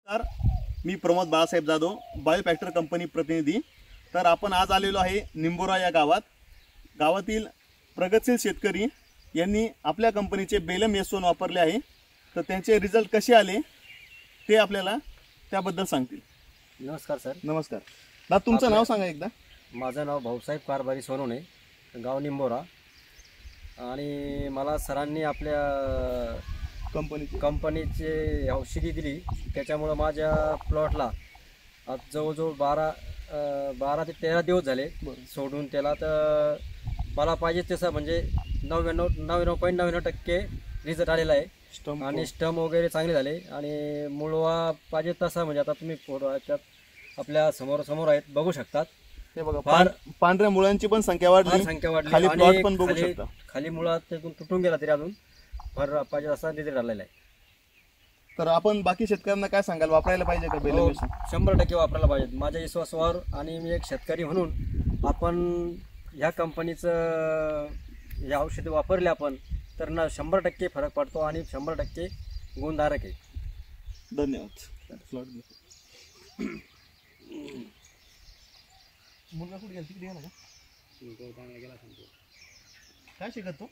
नमस्कार, मी प्रमोद बाळासाहेब जाधव, बायोफॅक्टर कंपनी प्रतिनिधी। तर आपण आज आलेलो आहे निंबोरा या गावातील प्रगतशील शेतकरी यांनी आपल्या कंपनीचे बेलम S1 वापरले आहे। तर त्यांचे रिझल्ट कसे आले ते आपल्याला त्याबद्दल सांगतील। नमस्कार सर। नमस्कार दादा, तुमचं नाव सांगा एकदा। माझं नाव भाऊसाहेब कारभारी सोनवणे, गाव निंबोरा। आणि मला सरांनी आपल्या कंपनीचे औषधी दिली, त्याच्यामुळं माझ्या प्लॉटला आज जवळजवळ 12 ते 13 दिवस झाले सोडून त्याला। तर मला पाहिजे तसं म्हणजे 99.99% रिझल्ट आलेला आहे। आणि स्टम वगैरे चांगले झाले आणि मुळवा पाहिजे तसा म्हणजे आता तुम्ही फोटो त्यात आपल्या समोर आहेत, बघू शकतात। हे बघा, पांढऱ्या मुळांची पण संख्या वाढली, खाली प्लॉट पण बघू शकता। खाली मुळा तुटून गेला तरी अजून भर पाहिजे असा रिझल्ट आलेला आहे। तर आपण बाकी शेतकऱ्यांना काय सांगाल, वापरायला पाहिजे का बेलम S1? 100% वापरायला पाहिजे माझ्या विश्वासावर। आणि मी एक शेतकरी म्हणून आपण ह्या कंपनीचं हे औषधं वापरले आपण तर 100% फरक पडतो आणि 100% गुणधारक आहे। धन्यवाद। मुलगा कुठे गेला? तिकडे गेला का? काय शिकत तो?